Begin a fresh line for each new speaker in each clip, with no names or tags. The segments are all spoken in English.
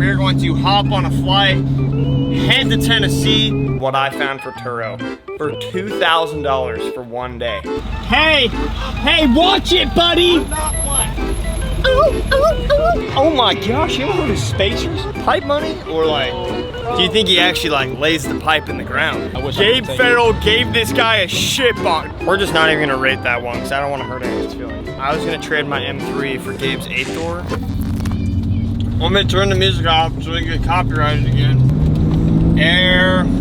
we're going to hop on a flight, head to Tennessee. What I found for Turo for $2,000 for one day. Hey, watch it, buddy. Oh my gosh, you know who spacers? Pipe money? Or like, do you think he actually like lays the pipe in the ground? Gabe Farrell gave this guy a shit box. We're just not even gonna rate that one because I don't want to hurt anyone's feelings. I was gonna trade my M3 for Gabe's 8th door. Want me to turn the music off so we can get copyrighted again. Airport.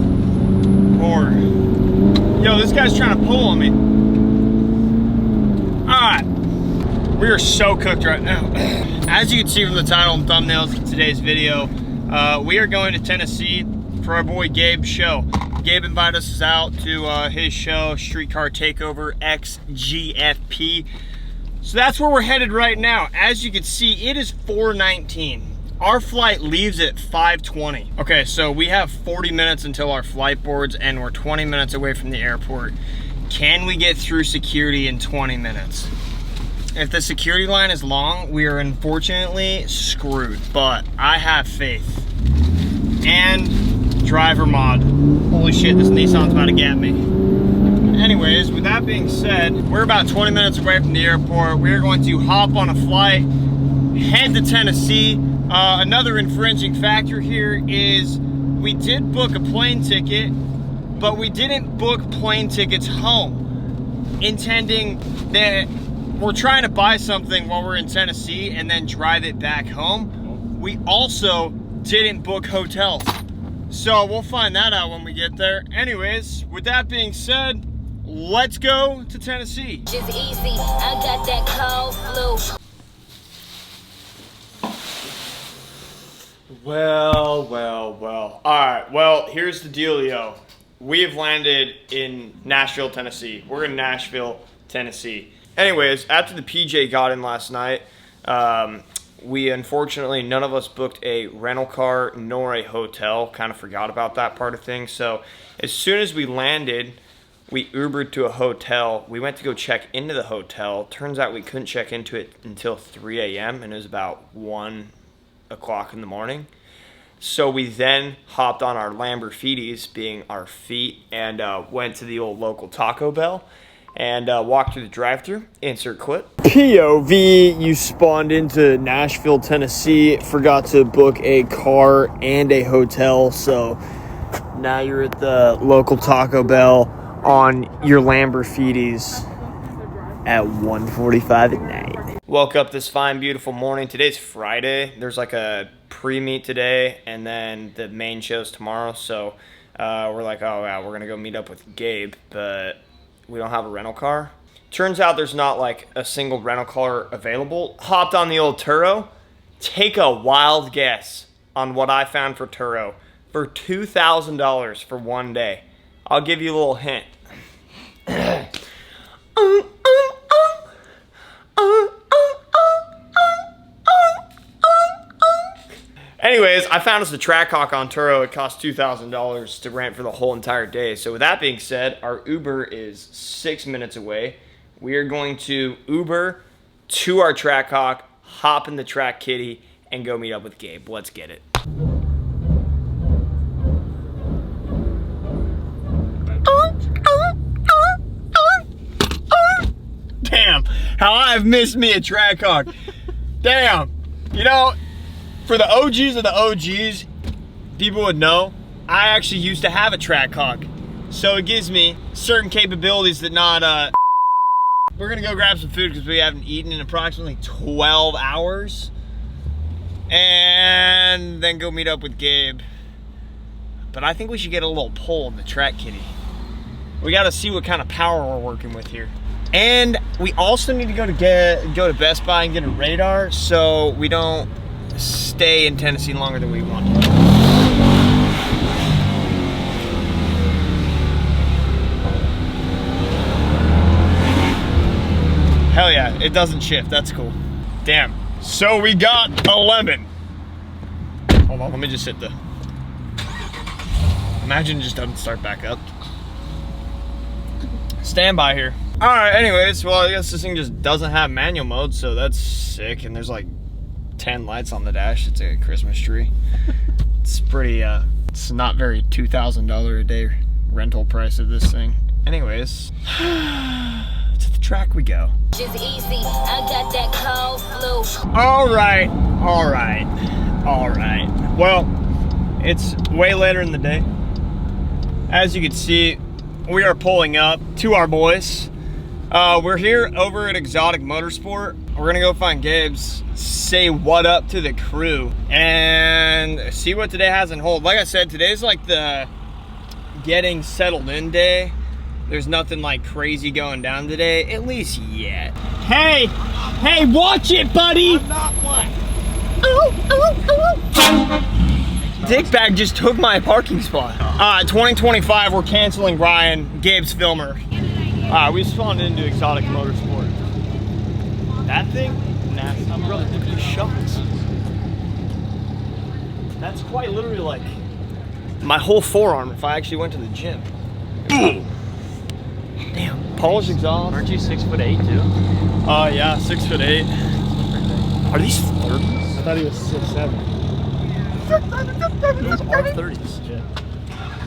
Yo, this guy's trying to pull on me. Alright. We are so cooked right now. As you can see from the title and thumbnails of today's video, we are going to Tennessee for our boy Gabe's show. Gabe invited us out to his show, Streetcar Takeover X GFP. So that's where we're headed right now. As you can see, it is 4:19. Our flight leaves at 5:20. Okay, so we have 40 minutes until our flight boards and we're 20 minutes away from the airport. Can we get through security in 20 minutes? If the security line is long, we are unfortunately screwed, but I have faith. And driver mod. Holy shit, this Nissan's about to get me. Anyways, with that being said, we're about 20 minutes away from the airport. We're going to hop on a flight, head to Tennessee. Another infringing factor here is we did book a plane ticket, but we didn't book plane tickets home, intending that we're trying to buy something while we're in Tennessee and then drive it back home. We also didn't book hotels. So we'll find that out when we get there. Anyways, with that being said, let's go to Tennessee.
Just easy. I got that cold flu.
Well. All right, well, here's the dealio. We have landed in Nashville, Tennessee. We're in Nashville, Tennessee. Anyways, after the PJ got in last night, we unfortunately, none of us booked a rental car nor a hotel. Kind of forgot about that part of things. So as soon as we landed, we Ubered to a hotel. We went to go check into the hotel. Turns out we couldn't check into it until 3 a.m. and it was about 1 o'clock in the morning. So we then hopped on our Lamborghinis, being our feet, and went to the old local Taco Bell and walked through the drive-thru. Insert clip. POV, you spawned into Nashville, Tennessee, forgot to book a car and a hotel, so now you're at the local Taco Bell on your Lamborghinis at 1:45 at night. Woke up this fine, beautiful morning. Today's Friday. There's like a pre-meet today, and then the main show's tomorrow, so we're like, oh, wow, we're going to go meet up with Gabe, but we don't have a rental car. Turns out there's not like a single rental car available. Hopped on the old Turo. Take a wild guess on what I found for Turo for $2,000 for one day. I'll give you a little hint. Anyways, I found us a trackhawk on Turo. It cost $2,000 to rent for the whole entire day. So with that being said, our Uber is 6 minutes away. We are going to Uber to our trackhawk, hop in the track kitty, and go meet up with Gabe. Let's get it. Damn, how I've missed me a trackhawk. Damn, you know, for the OGs of the OGs, people would know, I actually used to have a trackhawk. So it gives me certain capabilities that not, We're gonna go grab some food because we haven't eaten in approximately 12 hours. And then go meet up with Gabe. But I think we should get a little pull in the track kitty. We gotta see what kind of power we're working with here. And we also need to go to Best Buy and get a radar so we don't stay in Tennessee longer than we want to. Hell yeah, it doesn't shift, that's cool. Damn, so we got a lemon. Hold on, let me just hit the... Imagine it just doesn't start back up. Stand by here. All right, anyways, well, I guess this thing just doesn't have manual mode, so that's sick. And there's like 10 lights on the dash. It's a Christmas tree. It's pretty, it's not very $2,000 a day rental price of this thing. Anyways, to the track we go.
Just easy, I got that cold flu.
All right. Well, it's way later in the day. As you can see, we are pulling up to our boys. We're here over at Exotic Motorsport. We're gonna go find Gabe's, say what up to the crew, and see what today has in hold. Like I said, today's like the getting settled in day. There's nothing like crazy going down today, at least yet. Hey, watch it, buddy. I'm not what? Dickbag just took my parking spot. 2025, we're canceling Ryan, Gabe's filmer. We spawned into Exotic Motorsport. That thing? Nasty. Brother, look at the shovels. That's quite literally like my whole forearm if I actually went to the gym. Damn, polished exhaust.
Aren't you 6'8" too?
Yeah, 6'8". Are these 30s?
I thought he was 6'7".
These are 30s.
Yeah.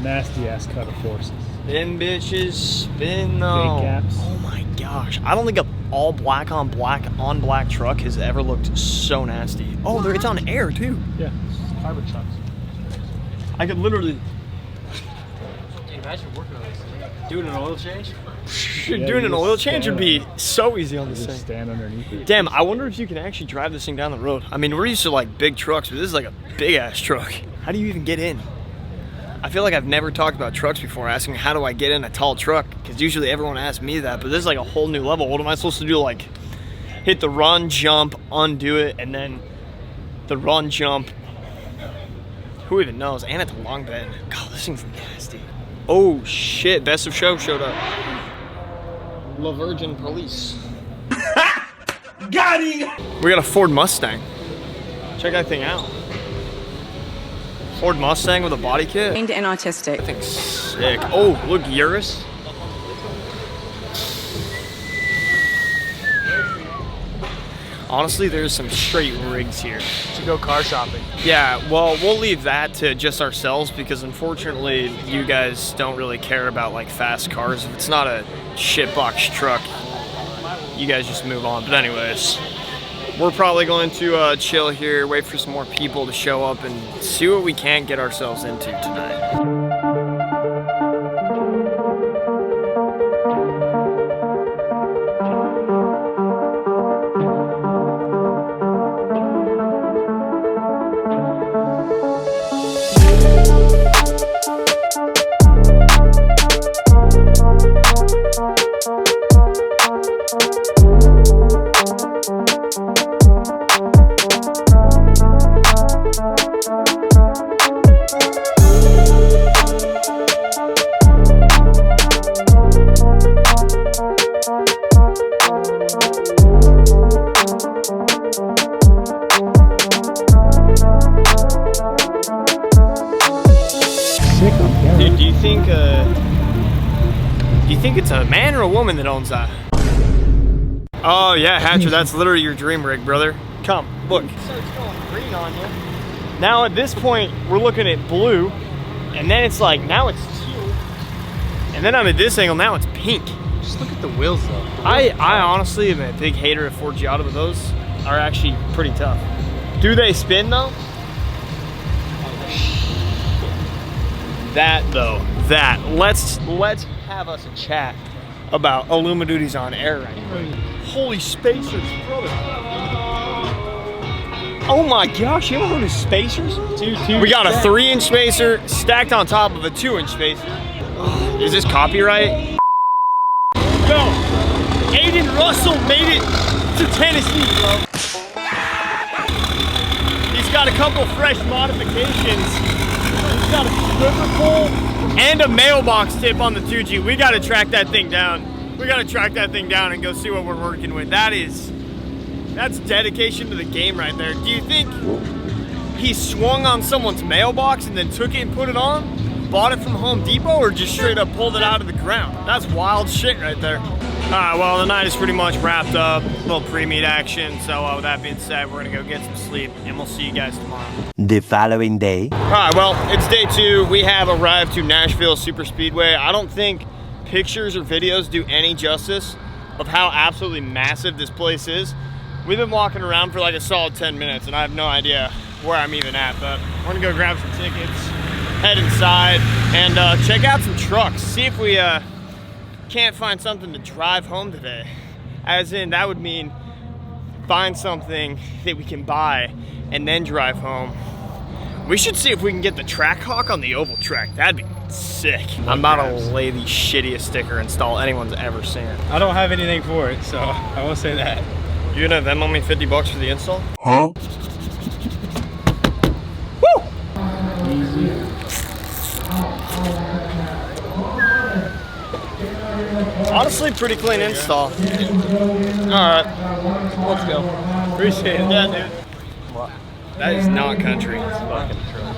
Nasty ass cut of forces.
Them bitches spin though.
Big caps.
Oh my gosh. I don't think a all black on black truck has ever looked so nasty. Oh, it's on air too.
Yeah, carbon trucks.
I could literally
Imagine working on this. Doing an oil change?
doing an oil change would be so easy on this
Just
thing.
stand underneath it.
Damn, I wonder if you can actually drive this thing down the road. I mean, we're used to like big trucks, but this is like a big ass truck. How do you even get in? I feel like I've never talked about trucks before, asking how do I get in a tall truck? Because usually everyone asks me that, but this is like a whole new level. What am I supposed to do? Like hit the run, jump, undo it, and then the run, jump. Who even knows? And it's a long bed. God, this thing's nasty. Oh shit, Best of Show showed up. La Virgin Police.
Got him!
We got a Ford Mustang. Check that thing out. Ford Mustang with a body kit.
And autistic.
That thing's sick. Oh, look, Urus. Honestly, there's some straight rigs here.
To go car shopping.
Yeah, well, we'll leave that to just ourselves because unfortunately, you guys don't really care about like fast cars. If it's not a shitbox truck, you guys just move on. But anyways, we're probably going to chill here, wait for some more people to show up and see what we can get ourselves into tonight. Dude, do you think it's a man or a woman that owns that? Oh yeah, Hatcher, that's literally your dream rig, brother. Come, look. It starts going green on you. Now at this point, we're looking at blue, and then it's like, now it's teal. And then I'm at this angle, now it's pink.
Just look at the wheels though.
I honestly am a big hater of Forgiato, but those are actually pretty tough. Do they spin though? That though, let's have us a chat about Illumiduties on air right now. Holy spacers, brother. Oh my gosh, you ever heard of spacers? We got a 3-inch spacer stacked on top of a 2-inch spacer. Is this copyright? Go! Aiden Russell made it to Tennessee, bro. He's got a couple fresh modifications. He's got a stripper pole and a mailbox tip on the 2G. We gotta track that thing down. We gotta track that thing down and go see what we're working with. That's dedication to the game right there. Do you think he swung on someone's mailbox and then took it and put it on? Bought it from Home Depot or just straight up pulled it out of the ground? That's wild shit right there. Alright, well, the night is pretty much wrapped up. A little pre-meet action. So with that being said, we're gonna go get some sleep, and we'll see you guys tomorrow.
The following day.
Alright, well, it's day 2. We have arrived to Nashville Super Speedway. I don't think pictures or videos do any justice of how absolutely massive this place is. We've been walking around for like a solid 10 minutes, and I have no idea where I'm even at, but we're gonna go grab some tickets, head inside, and check out some trucks. See if we can't find something to drive home today. As in, that would mean find something that we can buy and then drive home. We should see if we can get the trackhawk on the oval track. That'd be sick. I'm about to lay the shittiest sticker install anyone's ever seen.
I don't have anything for it, so I won't say that.
You gonna Venmo me 50 bucks for the install?
Huh?
Woo! Honestly, pretty clean install. Alright, let's go. Appreciate it. Yeah, dude. What? That is not country. It's fucking truck.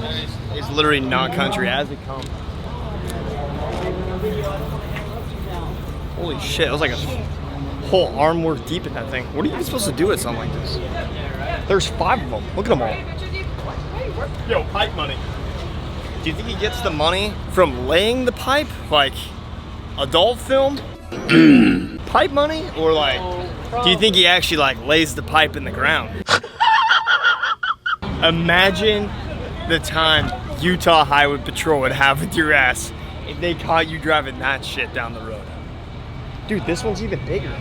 It's literally not country as it comes. Holy shit, it was like a whole arm worth deep in that thing. What are you even supposed to do with something like this? There's 5 of them. Look at them all. Yo, pipe money. Do you think he gets the money from laying the pipe? Like adult film? Pipe money? Or like, do you think he actually like lays the pipe in the ground? Imagine the time Utah Highway Patrol would have with your ass if they caught you driving that shit down the road. Dude, this one's even bigger.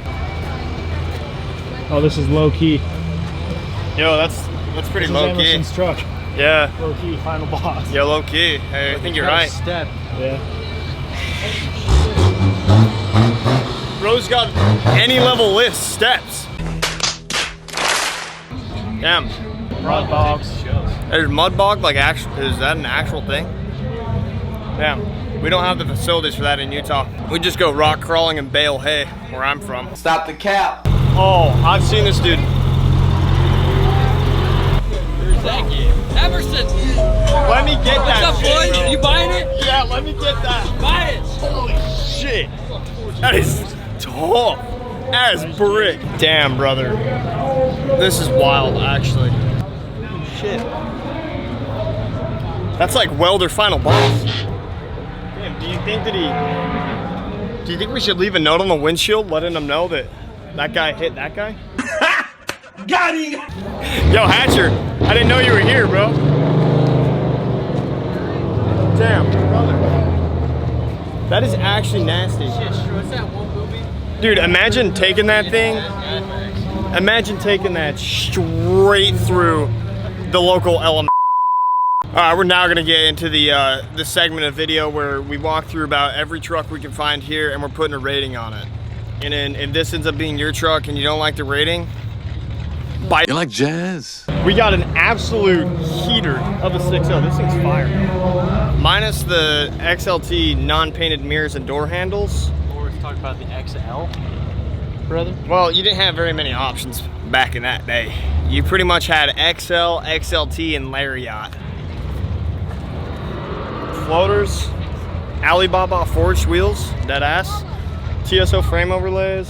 Oh, this is low key.
Yo, that's pretty low key.
Emerson's truck.
Yeah.
Low key, final boss.
Yo, low key. Hey, I think you're right.
Step. Yeah.
Bro's got any level lift steps. Damn.
Mud bogs.
There's mud bog, like is that an actual thing? Damn. We don't have the facilities for that in Utah. We just go rock crawling and bale hay where I'm from.
Stop the cap.
Oh, I've seen this dude.
Where's that Gabe? Emerson!
Let me get that
What's up,
shit,
boys?
bro.
You buying it?
Yeah, let me get that.
Buy it!
Holy shit. That is tough as brick. Damn, brother. This is wild, actually. Shit. That's like welder final boss. Damn, do you think we should leave a note on the windshield letting them know that that guy hit that guy?
Got him.
Yo, Hatcher, I didn't know you were here, bro. Damn, brother. That is actually nasty.
What's that one movie?
Dude, imagine taking that thing. Imagine taking that straight through the local element. Alright, we're now gonna get into the segment of video where we walk through about every truck we can find here and we're putting a rating on it. And then if this ends up being your truck and you don't like the rating, buy it.
You like jazz?
We got an absolute heater of a 6.0. This thing's fire. Minus the XLT non-painted mirrors and door handles.
Or let's talk about the XL, brother.
Well, you didn't have very many options back in that day. You pretty much had XL, XLT, and Lariat. Floaters, Alibaba forged wheels, dead ass. TSO frame overlays.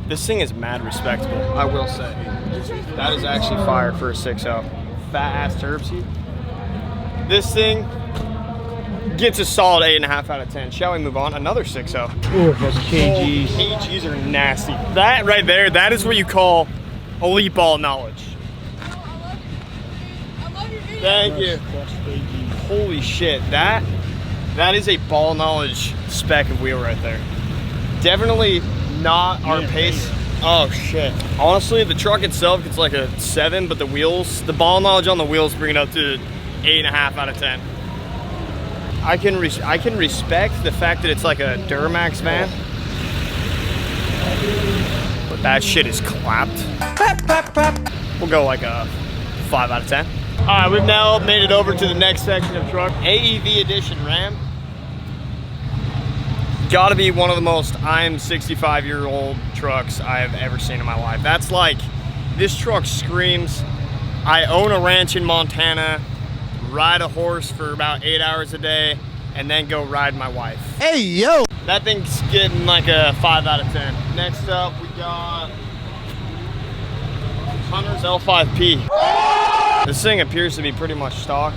This thing is mad respectable, I will say. That is actually fire for a 6.0. Fat ass turb seat. This thing gets a solid 8.5 out of 10. Shall we move on? Another 6.0.
Ooh, those KGs.
KGs are nasty. That right there, that is what you call elite ball knowledge. Thank you. Holy shit, that is a ball knowledge spec of wheel right there. Definitely not our pace. Oh shit. Honestly, the truck itself gets like a 7, but the wheels, the ball knowledge on the wheels bring it up to 8.5 out of 10. I can respect the fact that it's like a Duramax van, but that shit is clapped. We'll go like a 5 out of 10. All right, we've now made it over to the next section of truck. AEV edition Ram. Gotta be one of the most I'm 65-year-old trucks I have ever seen in my life. That's like, this truck screams, I own a ranch in Montana, ride a horse for about 8 hours a day, and then go ride my wife.
Hey, yo!
That thing's getting like a 5 out of 10. Next up, we got Hunter's L5P. This thing appears to be pretty much stock,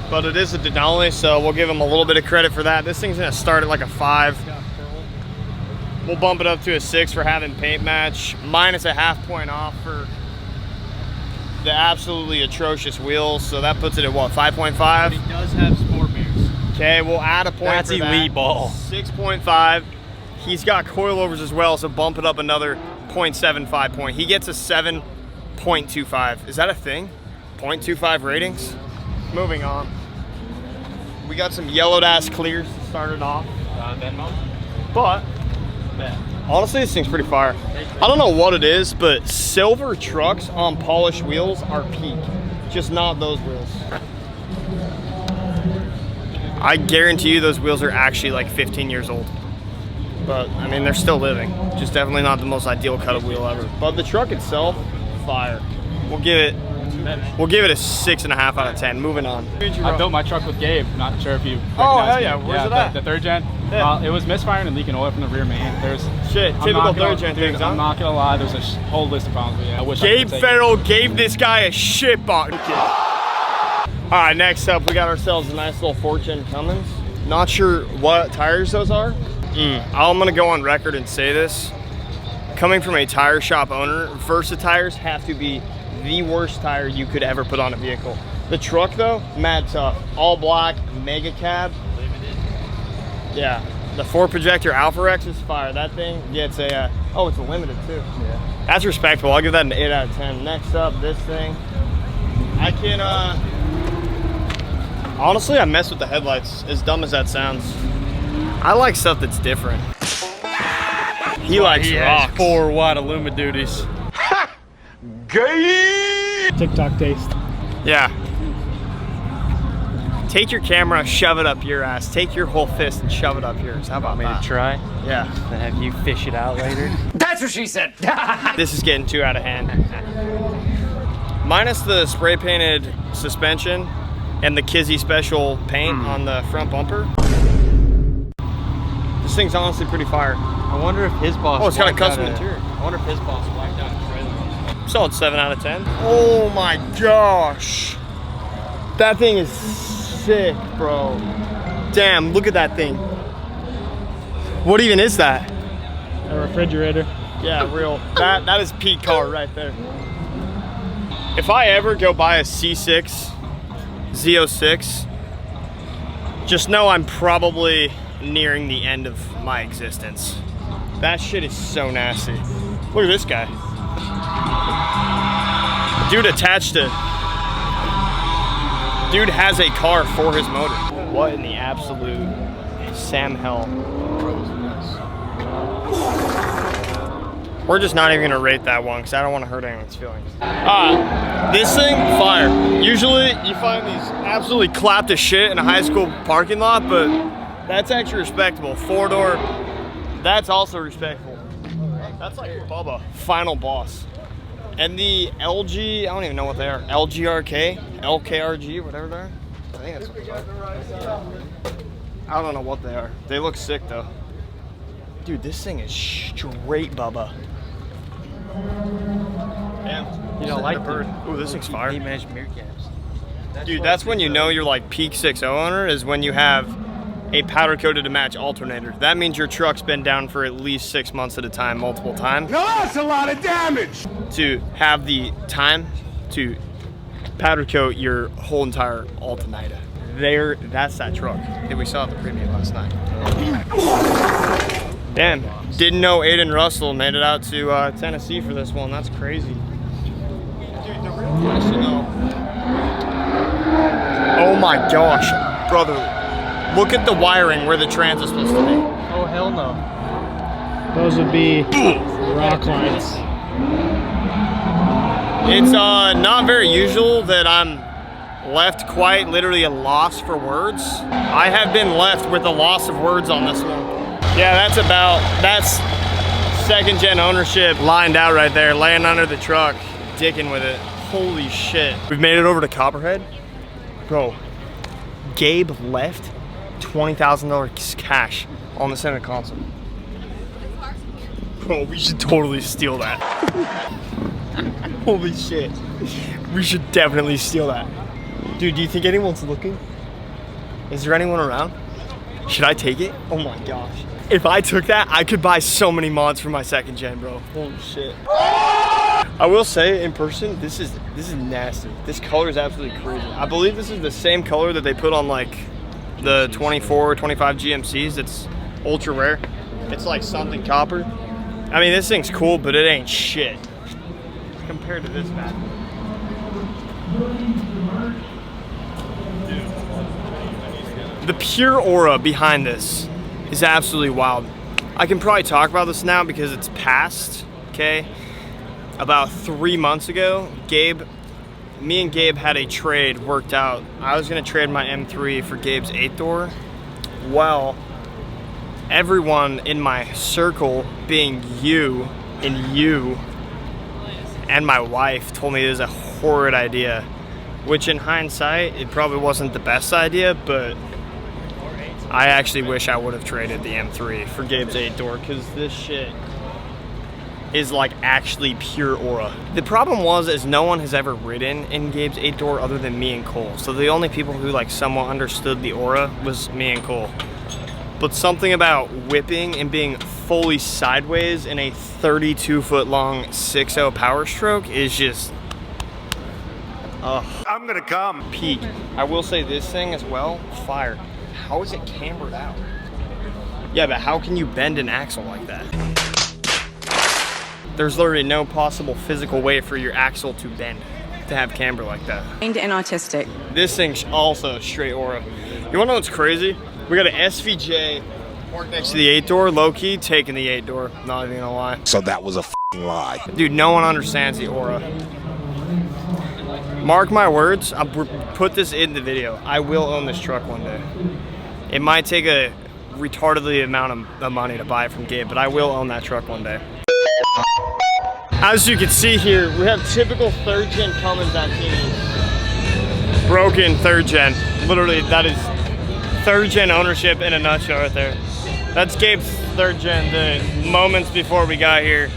but it is a Denali, so we'll give him a little bit of credit for that. This thing's gonna start at like a 5. We'll bump it up to a 6 for having paint match, minus a half point off for the absolutely atrocious wheels. So that puts it at what, 5.5?
He does have sport mirrors.
Okay, we'll add a point
That's
for
elite
that.
ball.
6.5. He's got coilovers as well, so bump it up another 0.75 point. He gets a 7.25. Is that a thing? 0.25 ratings? Moving on. We got some yellowed ass clears to start it off.
Venmo?
But honestly, this thing's pretty fire. I don't know what it is, but silver trucks on polished wheels are peak. Just not those wheels. I guarantee you those wheels are actually like 15 years old. But I mean, they're still living. Just definitely not the most ideal cut of wheel ever. But the truck itself, fire. We'll give it a 6.5 out of 10. Moving on.
I built my truck with Gabe. Not sure if you.
Oh, hell
recognize
yeah.
me.
Where's it at?
The third gen.
Yeah.
It was misfiring and leaking oil from the rear main. There's
Shit,
I'm
typical
not gonna-
third gen
dude,
things,
I'm
huh?
not gonna lie. There's a whole list of problems. But yeah, I wish I
Gabe
could take
Farrell gave this guy a shit box. All right, next up, we got ourselves a nice little Fortune Cummins. Not sure what tires those are. I'm gonna go on record and say this. Coming from a tire shop owner, Versa tires have to be the worst tire you could ever put on a vehicle. The truck though, mad tough. All black, mega cab. Yeah, the 4-projector Alpha Rex is fire. That thing gets a, oh, it's a limited too. Yeah. That's respectable. I'll give that an 8 out of 10. Next up, this thing. I can, honestly, I mess with the headlights, as dumb as that sounds. I like stuff that's different. He likes rocks.
4 wide Illuma duties. TikTok taste.
Yeah. Take your camera, shove it up your ass. Take your whole fist and shove it up yours. How about that?
Try,
Yeah.
then have you fish it out later.
That's what she said.
This is getting too out of hand. Minus the spray painted suspension and the Kizzy special paint on the front bumper. This thing's honestly pretty fire.
I wonder if his boss.
Oh, it's got a
wiped
custom
out
interior.
I wonder if his boss wiped out a trailer.
Solid 7 out of 10. Oh my gosh. That thing is sick, bro. Damn, look at that thing. What even is that?
A refrigerator.
Yeah, real. That is peak car right there. If I ever go buy a C6 Z06, just know I'm probably nearing the end of my existence. That shit is so nasty. Look at this guy. Dude attached to... Dude has a car for his motor. What in the absolute Sam hell? We're just not even gonna rate that one because I don't want to hurt anyone's feelings. This thing, fire. Usually you find these absolutely clapped to shit in a high school parking lot, but that's actually respectable. 4-door, that's also respectable. That's like Bubba, final boss. And the LG, I don't even know what they are. LGRK, LKRG, whatever they are. I think that's what they are. I don't know what they are. They look sick though. Dude, this thing is straight Bubba. Damn.
You don't like
bird. Ooh, this thing's fire.
He managed mirror caps.
Dude, that's when you know you're like peak 6.0 owner, is when you have a powder coated to match alternator. That means your truck's been down for at least 6 months at a time, multiple times.
No, that's a lot of damage.
To have the time to powder coat your whole entire alternator. That's that truck that we saw at the preview last night. Damn, didn't know Aiden Russell made it out to Tennessee for this one. That's crazy. Dude, the real question though. Oh my gosh, brother. Look at the wiring where the trans is supposed to be.
Oh, hell no.
Those would be rock lines.
It's not very usual that I'm left quite literally a loss for words. I have been left with a loss of words on this one. Yeah, that's second gen ownership lined out right there, laying under the truck, dicking with it. Holy shit. We've made it over to Copperhead. Bro, Gabe left $20,000 cash on the center console. Bro, we should totally steal that. Holy shit. We should definitely steal that. Dude, do you think anyone's looking? Is there anyone around? Should I take it? Oh my gosh. If I took that, I could buy so many mods for my second gen, bro. Holy shit. I will say, in person, this is nasty. This color is absolutely crazy. I believe this is the same color that they put on like the 24 or 25 GMCs. It's ultra rare. It's like something copper. I mean, this thing's cool, but it ain't shit compared to this bad. The pure aura behind this is absolutely wild. I can probably talk about this now because it's past, okay? About 3 months ago, me and Gabe had a trade worked out. I was gonna trade my M3 for Gabe's 8-door. Well, everyone in my circle, being you and my wife, told me it was a horrid idea, which in hindsight, it probably wasn't the best idea, but I actually wish I would have traded the M3 for Gabe's 8-door because this shit is like actually pure aura. The problem is no one has ever ridden in Gabe's 8-door other than me and Cole. So the only people who like somewhat understood the aura was me and Cole. But something about whipping and being fully sideways in a 32-foot long 6.0 power stroke is just,
I'm gonna come.
peak. I will say this thing as well, fire. How is it cambered out? Yeah, but how can you bend an axle like that? There's literally no possible physical way for your axle to bend to have camber like that.
And autistic.
This thing's also straight aura. You wanna know what's crazy? We got an SVJ parked next to the 8-door, low-key taking the 8-door, not even gonna lie.
So that was a f***ing lie.
Dude, no one understands the aura. Mark my words, I'll put this in the video. I will own this truck one day. It might take a retardedly amount of money to buy it from Gabe, but I will own that truck one day. As you can see here, we have typical 3rd gen Cummins Antinis. Broken 3rd gen. Literally, that is 3rd gen ownership in a nutshell right there. That's Gabe's 3rd gen. The moments before we got here,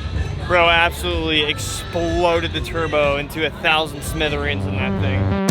bro absolutely exploded the turbo into 1,000 smithereens in that thing.